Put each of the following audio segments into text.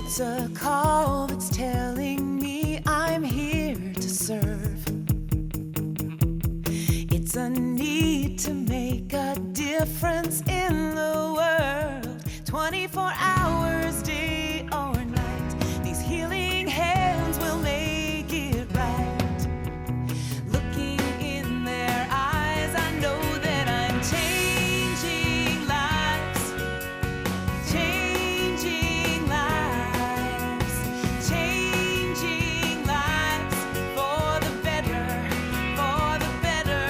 It's a call that's telling me I'm here to serve. It's a need to make a difference in the world. 24 hours, day or night, these healing hands will make it right. Looking in their eyes, I know that I'm changing lives. Changing lives. Changing lives for the better. For the better.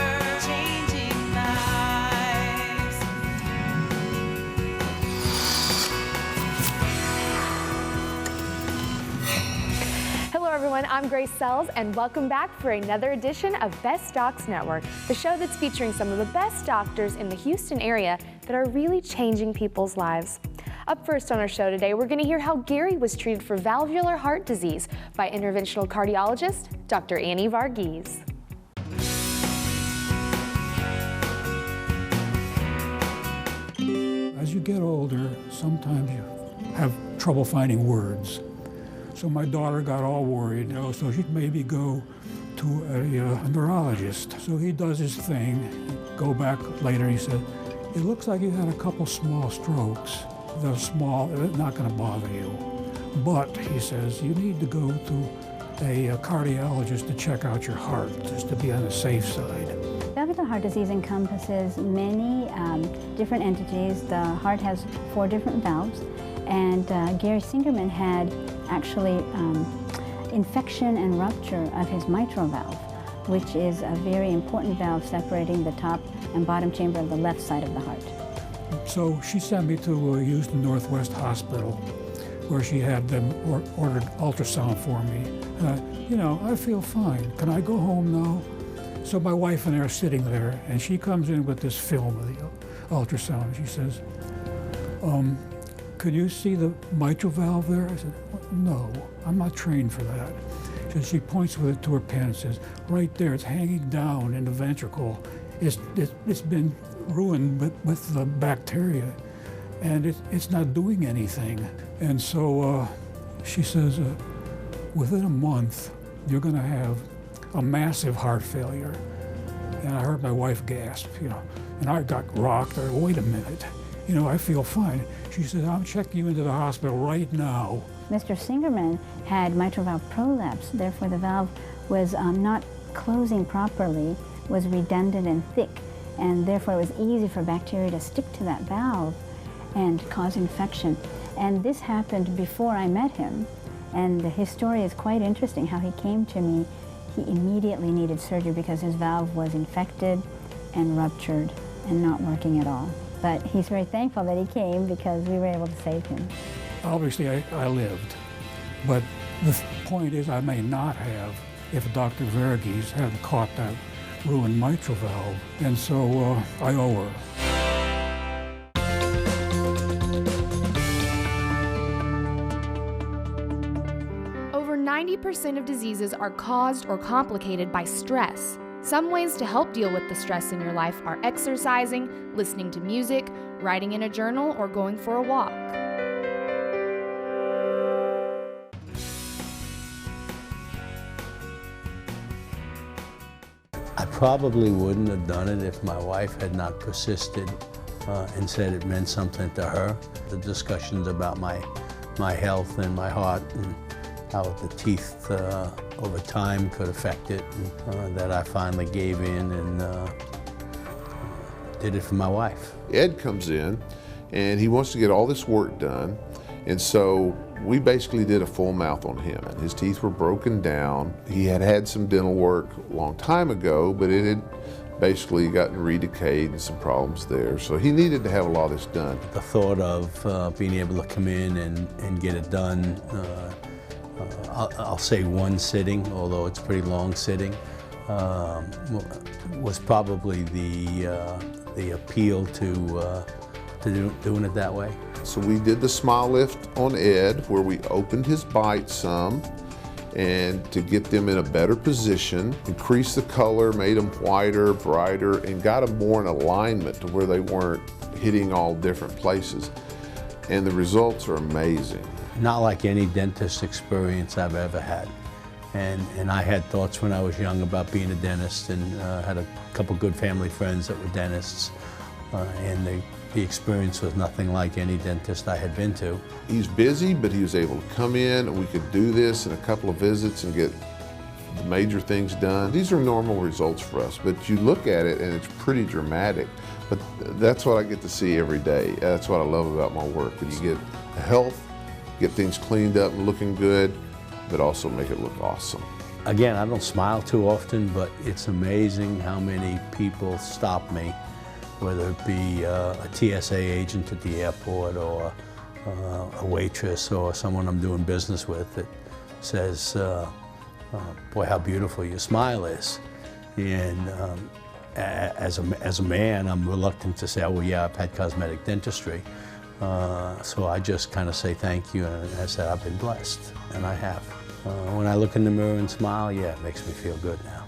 Changing lives. Hello everyone, I'm Grace Sells and welcome back for another edition of Best Docs Network, the show that's featuring some of the best doctors in the Houston area that are really changing people's lives. Up first on our show today, we're going to hear how Gary was treated for valvular heart disease by interventional cardiologist Dr. Annie Varughese. As you get older, sometimes you have trouble finding words. So my daughter got all worried, so she'd maybe go to a neurologist. So he does his thing, go back later, he said, it looks like you had a couple small strokes. They're small, they're not gonna bother you. But, he says, you need to go to a cardiologist to check out your heart, just to be on the safe side. Valvular heart disease encompasses many different entities. The heart has 4 different valves, and Gary Singerman had actually infection and rupture of his mitral valve, which is a very important valve separating the top and bottom chamber of the left side of the heart. So she sent me to Houston Northwest Hospital, where she had them ordered ultrasound for me. You know, I feel fine. Can I go home now? So my wife and I are sitting there, and she comes in with this film of the ultrasound. She says, could you see the mitral valve there? I said, no, I'm not trained for that. She points with it to her pen and says, right there, it's hanging down in the ventricle. It's been ruined with the bacteria, and it's not doing anything. And so she says, within a month, you're gonna have a massive heart failure. And I heard my wife gasp, and I got rocked. I said, wait a minute, I feel fine. She said, I'm checking you into the hospital right now. Mr. Singerman had mitral valve prolapse, therefore the valve was not closing properly, was redundant and thick, and therefore it was easy for bacteria to stick to that valve and cause infection. And this happened before I met him, and his story is quite interesting, how he came to me. He immediately needed surgery because his valve was infected and ruptured and not working at all. But he's very thankful that he came because we were able to save him. Obviously, I lived, but the point is I may not have if Dr. Varughese hadn't caught that ruined mitral valve, and so I owe her. Over 90% of diseases are caused or complicated by stress. Some ways to help deal with the stress in your life are exercising, listening to music, writing in a journal, or going for a walk. I probably wouldn't have done it if my wife had not persisted and said it meant something to her. The discussions about my health and my heart and how the teeth over time could affect it, and that I finally gave in and did it for my wife. Ed comes in and he wants to get all this work done, and so we basically did a full mouth on him. His teeth were broken down. He had had some dental work a long time ago, but it had basically gotten redecayed and some problems there. So he needed to have a lot of this done. The thought of being able to come in and get it done, I'll say one sitting, although it's pretty long sitting, was probably the appeal to doing it that way. So we did the smile lift on Ed, where we opened his bite some, and to get them in a better position, increased the color, made them whiter, brighter, and got them more in alignment to where they weren't hitting all different places. And the results are amazing. not like any dentist experience I've ever had. And I had thoughts when I was young about being a dentist, and had a couple good family friends that were dentists, and the experience was nothing like any dentist I had been to. He's busy, but he was able to come in, and we could do this in a couple of visits and get the major things done. These are normal results for us, but you look at it and it's pretty dramatic. But that's what I get to see every day. That's what I love about my work. You get health, get things cleaned up and looking good, but also make it look awesome. Again, I don't smile too often, but it's amazing how many people stop me, whether it be a TSA agent at the airport, or a waitress, or someone I'm doing business with that says, boy, how beautiful your smile is. And as a man, I'm reluctant to say, oh, well, yeah, I've had cosmetic dentistry. So I just kind of say thank you, and I said I've been blessed, and I have. When I look in the mirror and smile, yeah, it makes me feel good now.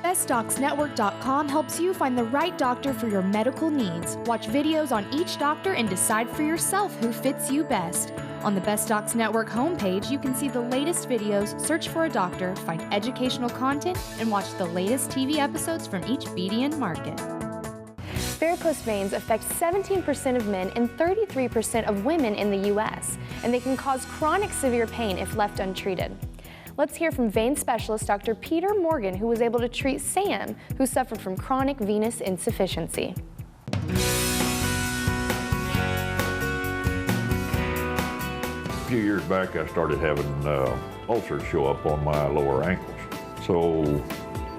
BestDocsNetwork.com helps you find the right doctor for your medical needs. Watch videos on each doctor and decide for yourself who fits you best. On the Best Docs Network homepage, you can see the latest videos, search for a doctor, find educational content, and watch the latest TV episodes from each BDN market. Varicose veins affect 17% of men and 33% of women in the U.S., and they can cause chronic severe pain if left untreated. Let's hear from vein specialist Dr. Peter Morgan, who was able to treat Sam, who suffered from chronic venous insufficiency. A few years back, I started having ulcers show up on my lower ankles. So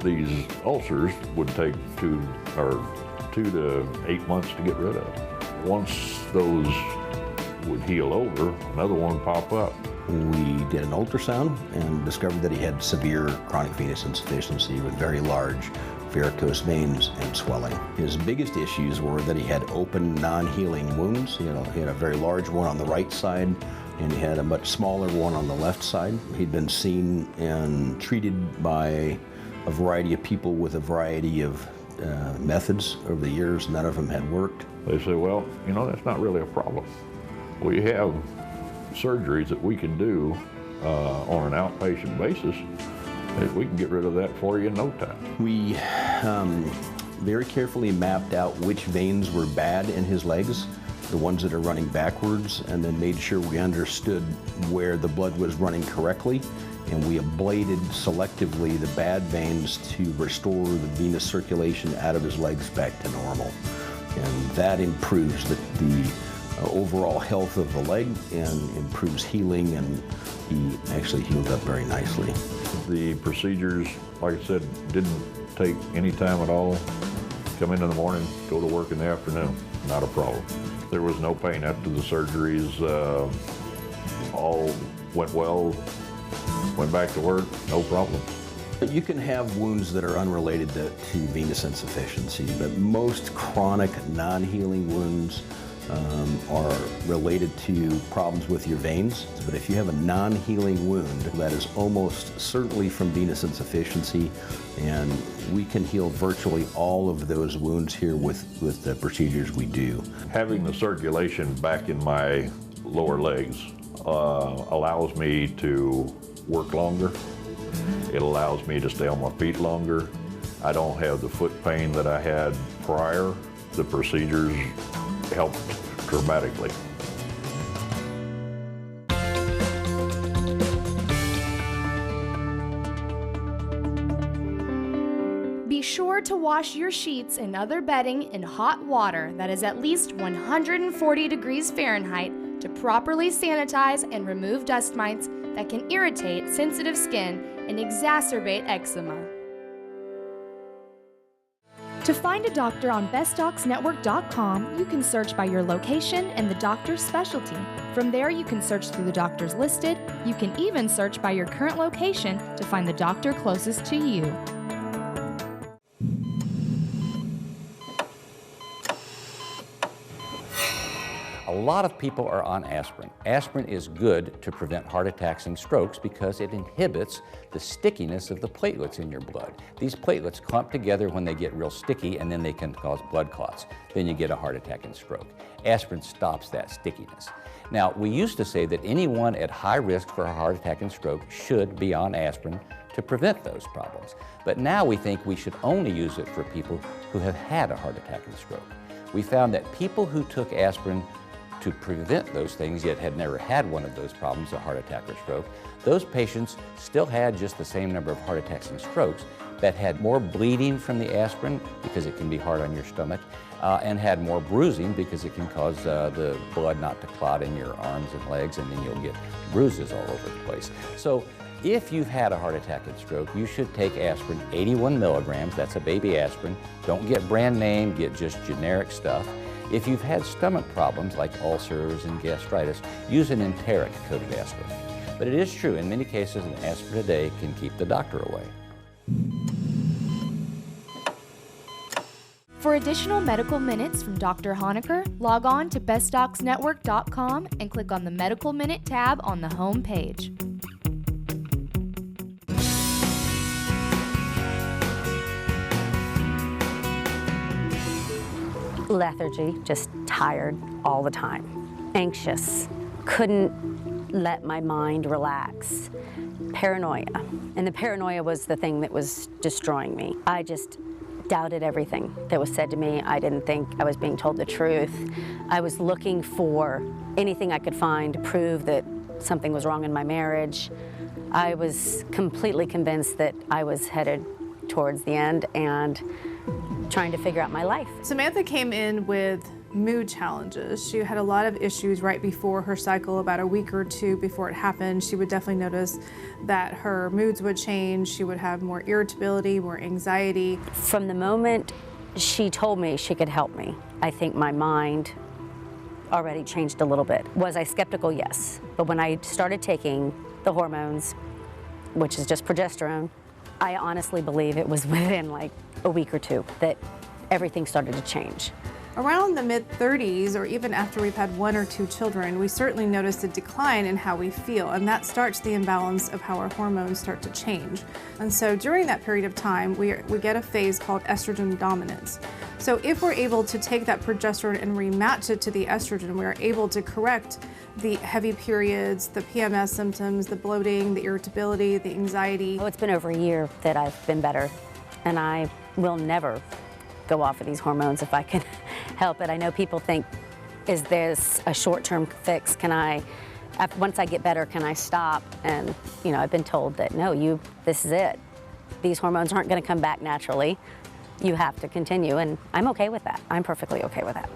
these ulcers would take 2 to 8 months to get rid of. Once those would heal over, another one would pop up. We did an ultrasound and discovered that he had severe chronic venous insufficiency with very large varicose veins and swelling. His biggest issues were that he had open, non-healing wounds. He had a very large one on the right side, and he had a much smaller one on the left side. He'd been seen and treated by a variety of people with a variety of methods over the years. None of them had worked. They say, well, you know, that's not really a problem. We have surgeries that we can do on an outpatient basis. We can get rid of that for you in no time. We very carefully mapped out which veins were bad in his legs, the ones that are running backwards, and then made sure we understood where the blood was running correctly. And we ablated selectively the bad veins to restore the venous circulation out of his legs back to normal. And that improves the overall health of the leg and improves healing, and he actually healed up very nicely. The procedures, like I said, didn't take any time at all. Come in the morning, go to work in the afternoon, not a problem. There was no pain after the surgeries. All went well. Went back to work, no problem. You can have wounds that are unrelated to venous insufficiency, but most chronic non-healing wounds are related to problems with your veins. But if you have a non-healing wound, that is almost certainly from venous insufficiency, and we can heal virtually all of those wounds here with the procedures we do. Having the circulation back in my lower legs allows me to work longer. It allows me to stay on my feet longer. I don't have the foot pain that I had prior. The procedures helped dramatically. Be sure to wash your sheets and other bedding in hot water that is at least 140 degrees Fahrenheit to properly sanitize and remove dust mites that can irritate sensitive skin and exacerbate eczema. To find a doctor on BestDocsNetwork.com, you can search by your location and the doctor's specialty. From there, you can search through the doctors listed. You can even search by your current location to find the doctor closest to you. A lot of people are on aspirin. Aspirin is good to prevent heart attacks and strokes because it inhibits the stickiness of the platelets in your blood. These platelets clump together when they get real sticky, and then they can cause blood clots. Then you get a heart attack and stroke. Aspirin stops that stickiness. Now, we used to say that anyone at high risk for a heart attack and stroke should be on aspirin to prevent those problems. But now we think we should only use it for people who have had a heart attack and stroke. We found that people who took aspirin to prevent those things, yet had never had one of those problems, a heart attack or stroke, those patients still had just the same number of heart attacks and strokes, but had more bleeding from the aspirin because it can be hard on your stomach, and had more bruising because it can cause the blood not to clot in your arms and legs, and then you'll get bruises all over the place. So if you've had a heart attack and stroke, you should take aspirin 81 milligrams, that's a baby aspirin. Don't get brand name, get just generic stuff. If you've had stomach problems like ulcers and gastritis, use an enteric-coated aspirin. But it is true, in many cases, an aspirin a day can keep the doctor away. For additional medical minutes from Dr. Honaker, log on to bestdocsnetwork.com and click on the Medical Minute tab on the home page. Lethargy, just tired all the time, anxious, couldn't let my mind relax, paranoia, and the paranoia was the thing that was destroying me. I just doubted everything that was said to me. I didn't think I was being told the truth. I was looking for anything I could find to prove that something was wrong in my marriage. I was completely convinced that I was headed towards the end and trying to figure out my life. Samantha came in with mood challenges. She had a lot of issues right before her cycle, about a week or two before it happened. She would definitely notice that her moods would change. She would have more irritability, more anxiety. From the moment she told me she could help me, I think my mind already changed a little bit. Was I skeptical? Yes. But when I started taking the hormones, which is just progesterone, I honestly believe it was within like a week or two that everything started to change. Around the mid-30s, or even after we've had 1 or 2 children, we certainly notice a decline in how we feel, and that starts the imbalance of how our hormones start to change. And so during that period of time, we get a phase called estrogen dominance. So if we're able to take that progesterone and rematch it to the estrogen, we are able to correct the heavy periods, the PMS symptoms, the bloating, the irritability, the anxiety. Well, it's been over a year that I've been better, and I will never go off of these hormones if I can help it. I know people think, is this a short-term fix? Once I get better, can I stop? And you know, I've been told that no, this is it. These hormones aren't going to come back naturally. You have to continue, and I'm okay with that. I'm perfectly okay with that.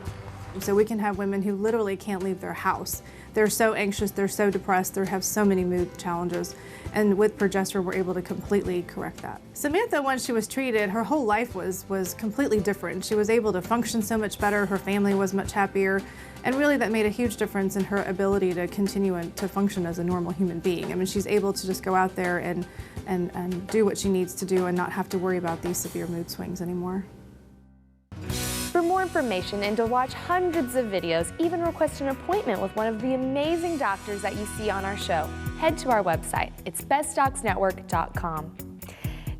So we can have women who literally can't leave their house. They're so anxious, they're so depressed, they have so many mood challenges. And with progesterone, we're able to completely correct that. Samantha, once she was treated, her whole life was completely different. She was able to function so much better, her family was much happier, and really that made a huge difference in her ability to continue to function as a normal human being. I mean, she's able to just go out there and do what she needs to do and not have to worry about these severe mood swings anymore. For more information and to watch hundreds of videos, even request an appointment with one of the amazing doctors that you see on our show, head to our website. It's bestdocsnetwork.com.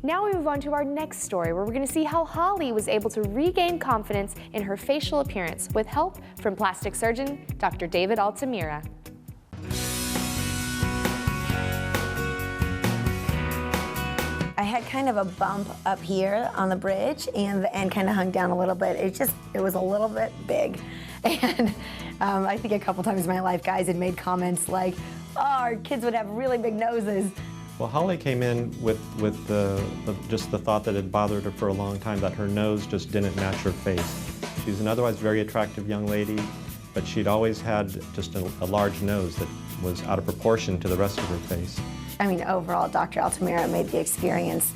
Now we move on to our next story, where we're going to see how Holly was able to regain confidence in her facial appearance with help from plastic surgeon Dr. David Altamira. I had kind of a bump up here on the bridge, and the end kind of hung down a little bit. It was a little bit big. And I think a couple times in my life, guys had made comments like, oh, our kids would have really big noses. Well, Holly came in with just the thought that had bothered her for a long time, that her nose just didn't match her face. She's an otherwise very attractive young lady, but she'd always had just a large nose that was out of proportion to the rest of her face. I mean, overall, Dr. Altamira made the experience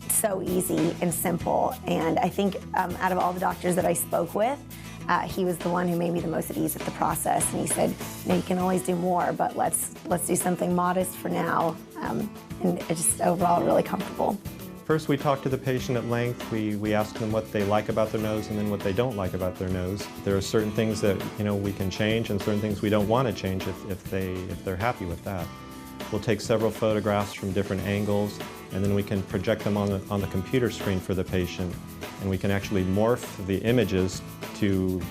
so easy and simple, and I think out of all the doctors that I spoke with, he was the one who made me the most at ease with the process, and he said, you can always do more, but let's do something modest for now, and it's just overall really comfortable. First, we talk to the patient at length. We ask them what they like about their nose and then what they don't like about their nose. There are certain things that we can change and certain things we don't want to change if they're happy with that. We'll take several photographs from different angles, and then we can project them on the computer screen for the patient, and we can actually morph the images to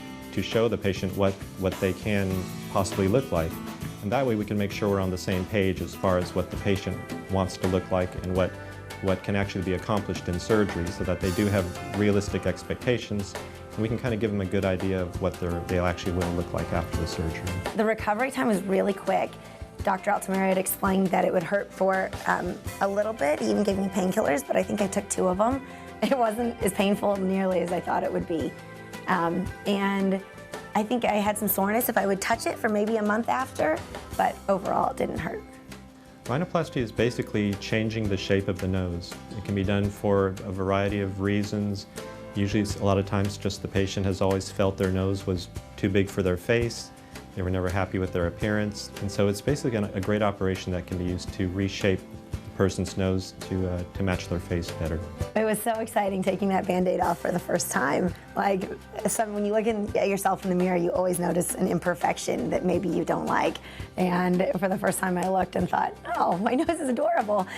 show the patient what they can possibly look like. And that way we can make sure we're on the same page as far as what the patient wants to look like and what can actually be accomplished in surgery, so that they do have realistic expectations, and we can kind of give them a good idea of what they'll actually will look like after the surgery. The recovery time was really quick. Dr. Altamira had explained that it would hurt for a little bit. He even gave me painkillers, but I think I took 2 of them. It wasn't as painful nearly as I thought it would be. And I think I had some soreness if I would touch it for maybe a month after, but overall it didn't hurt. Rhinoplasty is basically changing the shape of the nose. It can be done for a variety of reasons. Usually, a lot of times, just the patient has always felt their nose was too big for their face. They were never happy with their appearance. And so it's basically a great operation that can be used to reshape a person's nose to match their face better. It was so exciting taking that Band-Aid off for the first time. Like, when you look at yourself in the mirror, you always notice an imperfection that maybe you don't like. And for the first time I looked and thought, oh, my nose is adorable.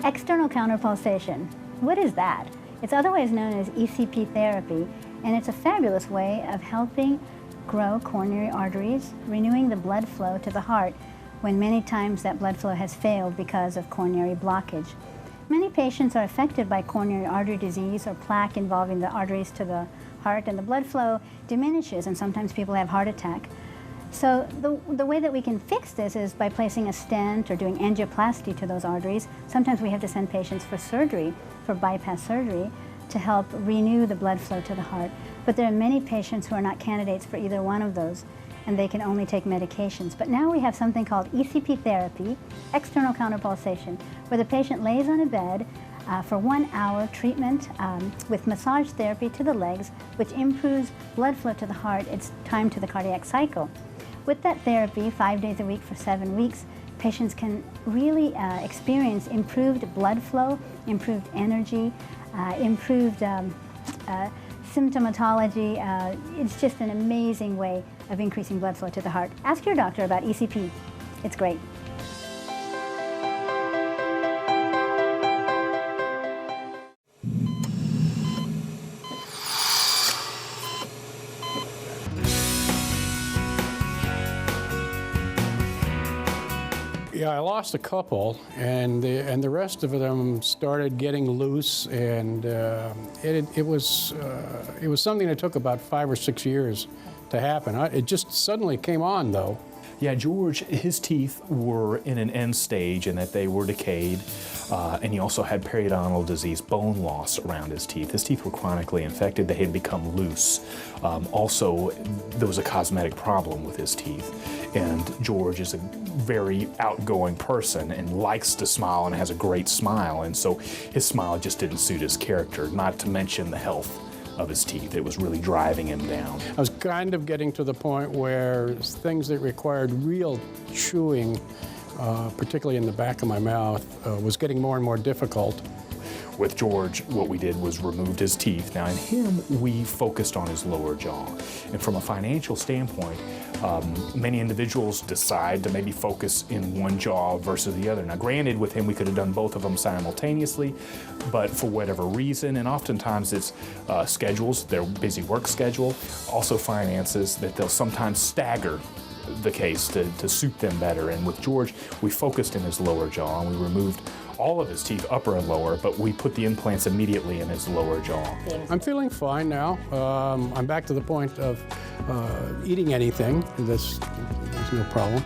External counterpulsation. What is that? It's otherwise known as ECP therapy, and it's a fabulous way of helping grow coronary arteries, renewing the blood flow to the heart when many times that blood flow has failed because of coronary blockage. Many patients are affected by coronary artery disease or plaque involving the arteries to the heart, and the blood flow diminishes, and sometimes people have heart attack. So the way that we can fix this is by placing a stent or doing angioplasty to those arteries. Sometimes we have to send patients for surgery, for bypass surgery, to help renew the blood flow to the heart. But there are many patients who are not candidates for either one of those, and they can only take medications. But now we have something called ECP therapy, external counterpulsation, where the patient lays on a bed for 1 hour treatment with massage therapy to the legs, which improves blood flow to the heart. It's time to the cardiac cycle. With that therapy, 5 days a week for 7 weeks, patients can really experience improved blood flow, improved energy, improved symptomatology. It's just an amazing way of increasing blood flow to the heart. Ask your doctor about ECP. It's great. Yeah, I lost a couple, and the rest of them started getting loose, and it was something that took about 5 or 6 years to happen. It just suddenly came on, though. Yeah, George, his teeth were in an end stage in that they were decayed, and he also had periodontal disease, bone loss around his teeth. His teeth were chronically infected. They had become loose. Also, there was a cosmetic problem with his teeth. And George is a very outgoing person and likes to smile and has a great smile. And so his smile just didn't suit his character, not to mention the health of his teeth. It was really driving him down. I was kind of getting to the point where things that required real chewing, particularly in the back of my mouth, was getting more and more difficult. With George, what we did was removed his teeth. Now in him, we focused on his lower jaw. And from a financial standpoint, many individuals decide to maybe focus in one jaw versus the other. Now granted, with him, we could have done both of them simultaneously, but for whatever reason, and oftentimes it's schedules, their busy work schedule, also finances, that they'll sometimes stagger the case to suit them better. And with George, we focused in his lower jaw, and we removed all of his teeth, upper and lower, but we put the implants immediately in his lower jaw. I'm feeling fine now. I'm back to the point of eating anything. There's no problem.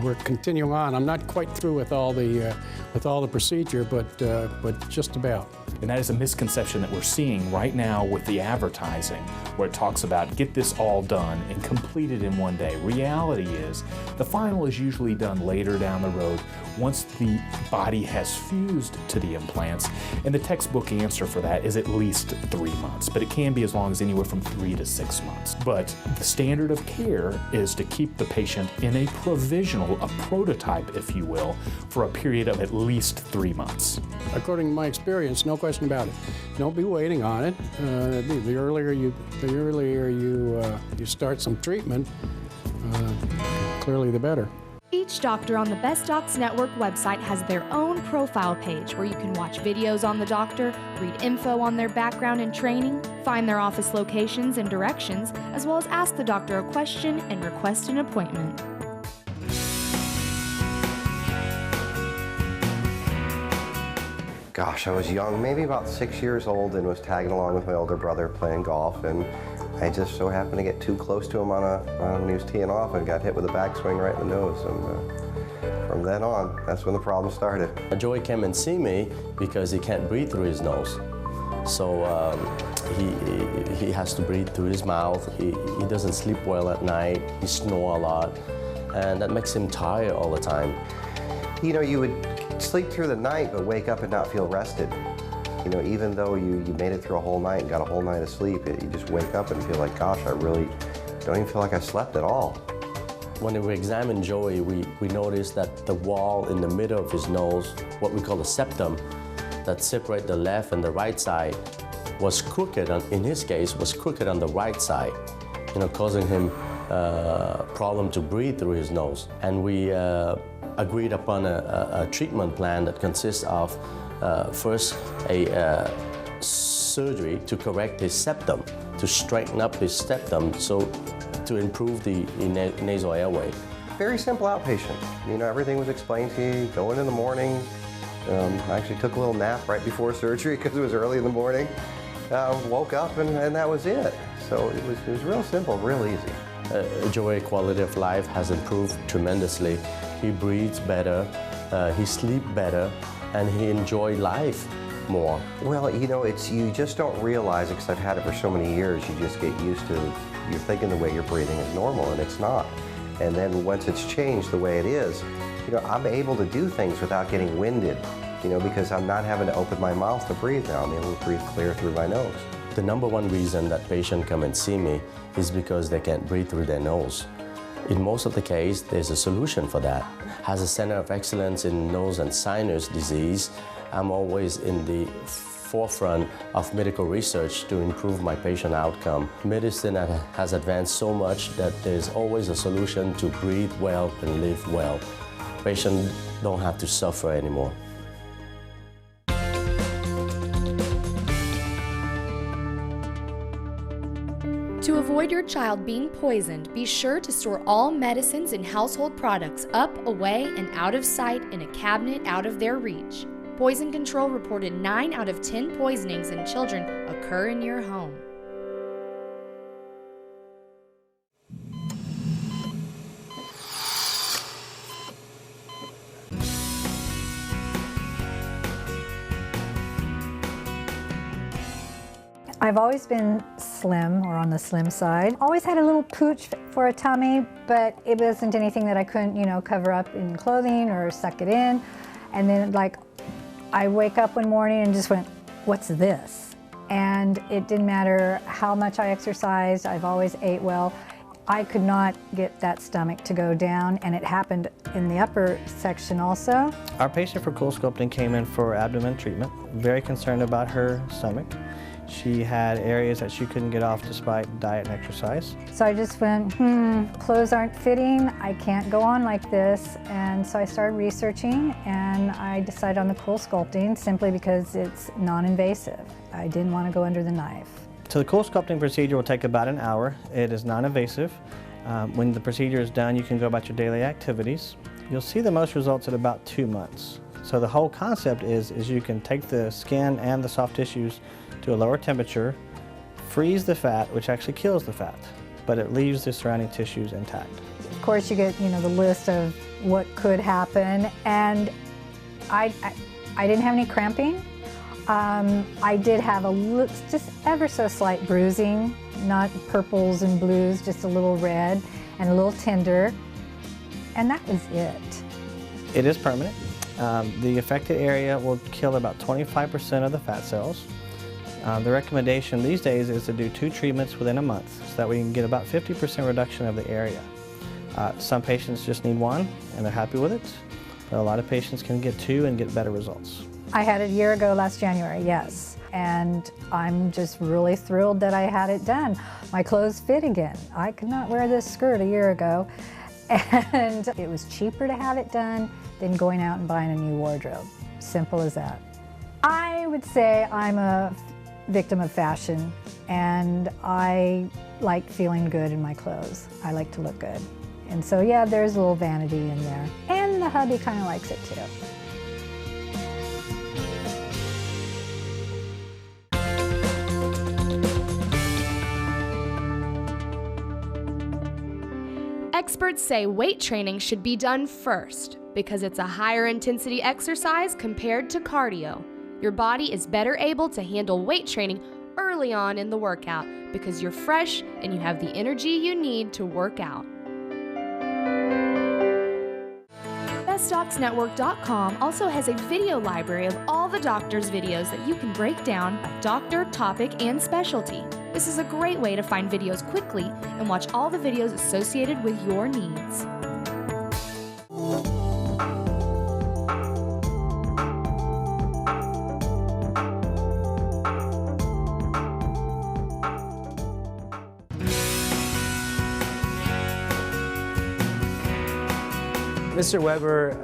We're continuing on. I'm not quite through with all the procedure, but just about. And that is a misconception that we're seeing right now with the advertising where it talks about get this all done and completed in one day. Reality is the final is usually done later down the road once the body has fused to the implants, and the textbook answer for that is at least 3 months, but it can be as long as anywhere from 3 to 6 months. But the standard of care is to keep the patient in a provisional, a prototype, if you will, for a period of at least 3 months. According to my experience, no question about it. Don't be waiting on it. The earlier you start some treatment, clearly the better. Each doctor on the Best Docs Network website has their own profile page where you can watch videos on the doctor, read info on their background and training, find their office locations and directions, as well as ask the doctor a question and request an appointment. Gosh, I was young, maybe about 6 years old, and was tagging along with my older brother playing golf, and I just so happened to get too close to him when he was teeing off and got hit with a backswing right in the nose. And from then on, that's when the problem started. Joey came and see me because he can't breathe through his nose. So he has to breathe through his mouth. He doesn't sleep well at night. He snores a lot, and that makes him tired all the time. You know, you would sleep through the night but wake up and not feel rested. You know, even though you made it through a whole night and got a whole night of sleep, you just wake up and feel like, gosh, I really don't even feel like I slept at all. When we examined Joey, we noticed that the wall in the middle of his nose, what we call the septum, that separate the left and the right side, was crooked, in his case, was crooked on the right side, you know, causing him problem to breathe through his nose. And we agreed upon a treatment plan that consists of first a surgery to correct his septum, to straighten up his septum, so to improve the nasal airway. Very simple outpatient. You know, everything was explained to you. Go in the morning. I actually took a little nap right before surgery because it was early in the morning. Woke up and that was it. So it was real simple, real easy. Joey's quality of life has improved tremendously. He breathes better, he sleeps better, and he enjoys life more. Well, you know, you just don't realize it because I've had it for so many years. You just get used to, you're thinking the way you're breathing is normal, and it's not. And then once it's changed the way it is, you know, I'm able to do things without getting winded, you know, because I'm not having to open my mouth to breathe now. I'm able to breathe clear through my nose. The number one reason that patients come and see me is because they can't breathe through their nose. In most of the case, there's a solution for that. As a center of excellence in nose and sinus disease, I'm always in the forefront of medical research to improve my patient outcome. Medicine has advanced so much that there's always a solution to breathe well and live well. Patients don't have to suffer anymore. To avoid your child being poisoned, be sure to store all medicines and household products up, away, and out of sight in a cabinet out of their reach. Poison Control reported 9 out of 10 poisonings in children occur in your home. I've always been slim, or on the slim side. Always had a little pooch for a tummy, but it wasn't anything that I couldn't, you know, cover up in clothing or suck it in. And then, like, I wake up one morning and just went, what's this? And it didn't matter how much I exercised, I've always ate well. I could not get that stomach to go down, and it happened in the upper section also. Our patient for CoolSculpting came in for abdomen treatment, very concerned about her stomach. She had areas that she couldn't get off despite diet and exercise. So I just went, clothes aren't fitting, I can't go on like this. And so I started researching, and I decided on the CoolSculpting simply because it's non-invasive. I didn't want to go under the knife. So the CoolSculpting procedure will take about an hour. It is non-invasive. When the procedure is done, you can go about your daily activities. You'll see the most results at about 2 months. So the whole concept is you can take the skin and the soft tissues to a lower temperature, freeze the fat, which actually kills the fat, but it leaves the surrounding tissues intact. Of course, you get, you know, the list of what could happen, and I didn't have any cramping. I did have just ever so slight bruising, not purples and blues, just a little red and a little tender, and that was it. It is permanent. The affected area will kill about 25% of the fat cells. The recommendation these days is to do 2 treatments within a month so that we can get about 50% reduction of the area. Some patients just need 1 and they're happy with it, but a lot of patients can get 2 and get better results. I had it a year ago last January, yes, and I'm just really thrilled that I had it done. My clothes fit again. I could not wear this skirt a year ago, and it was cheaper to have it done than going out and buying a new wardrobe. Simple as that. I would say I'm a victim of fashion, and I like feeling good in my clothes. I like to look good. And so yeah, there's a little vanity in there. And the hubby kind of likes it too. Experts say weight training should be done first because it's a higher intensity exercise compared to cardio. Your body is better able to handle weight training early on in the workout because you're fresh and you have the energy you need to work out. BestDocsNetwork.com also has a video library of all the doctors' videos that you can break down by doctor, topic, and specialty. This is a great way to find videos quickly and watch all the videos associated with your needs. Mr. Weber,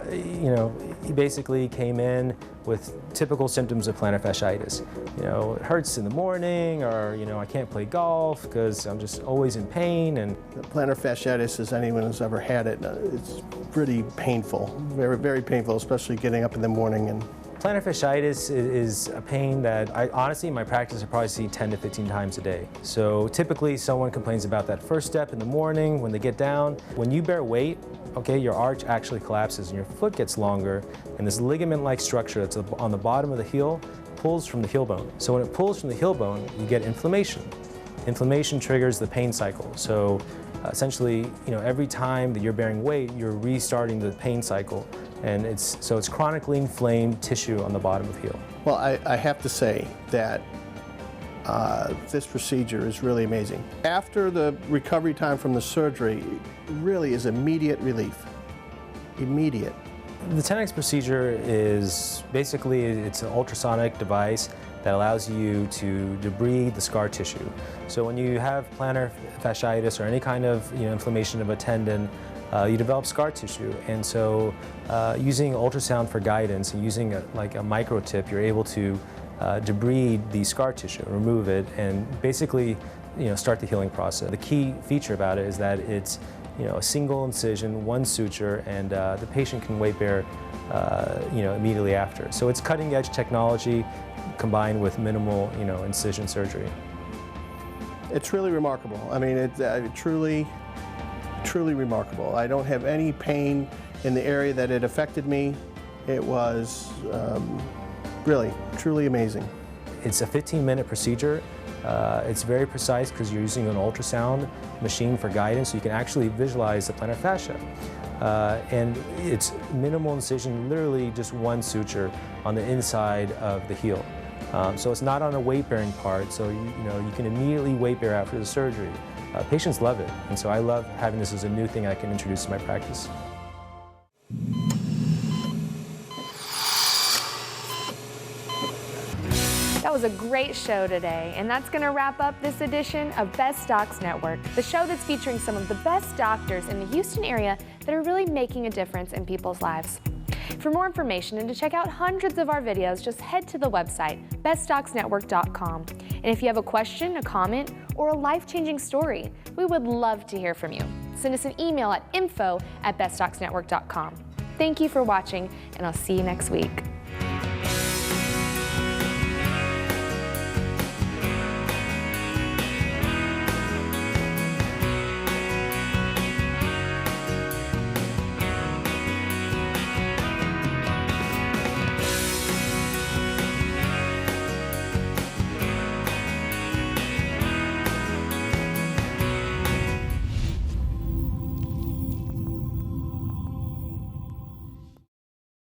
he basically came in with typical symptoms of plantar fasciitis. It hurts in the morning, or I can't play golf because I'm just always in pain. And plantar fasciitis, as anyone who's ever had it, it's pretty painful, very, very painful, especially getting up in the morning. And plantar fasciitis is a pain that honestly, in my practice, I probably see 10 to 15 times a day. So typically, someone complains about that first step in the morning when they get down. When you bear weight, your arch actually collapses and your foot gets longer, and this ligament-like structure that's on the bottom of the heel pulls from the heel bone. So when it pulls from the heel bone, you get inflammation. Inflammation triggers the pain cycle. So essentially, every time that you're bearing weight, you're restarting the pain cycle, and it's chronically inflamed tissue on the bottom of the heel. Well, I have to say that this procedure is really amazing. After the recovery time from the surgery, really is immediate relief. Immediate. The Tenex procedure is basically, it's an ultrasonic device that allows you to debride the scar tissue. So when you have plantar fasciitis or any kind of inflammation of a tendon, you develop scar tissue. And so using ultrasound for guidance and using a micro tip, you're able to debride the scar tissue, remove it, and basically start the healing process. The key feature about it is that it's a single incision, 1 suture, and the patient can weight bear immediately after. So it's cutting edge technology combined with minimal incision surgery. It's really remarkable. I mean, it's truly remarkable. I don't have any pain in the area that it affected me. It was really, truly amazing. It's a 15-minute procedure. It's very precise because you're using an ultrasound machine for guidance, so you can actually visualize the plantar fascia. And it's minimal incision, literally just 1 suture on the inside of the heel. So it's not on a weight-bearing part, so you can immediately weight bear after the surgery. Patients love it, and so I love having this as a new thing I can introduce to my practice. That was a great show today, and that's going to wrap up this edition of Best Docs Network, the show that's featuring some of the best doctors in the Houston area that are really making a difference in people's lives. For more information and to check out hundreds of our videos, just head to the website, bestdocsnetwork.com. And if you have a question, a comment, or a life-changing story, we would love to hear from you. Send us an email at info@bestdocsnetwork.com. Thank you for watching, and I'll see you next week.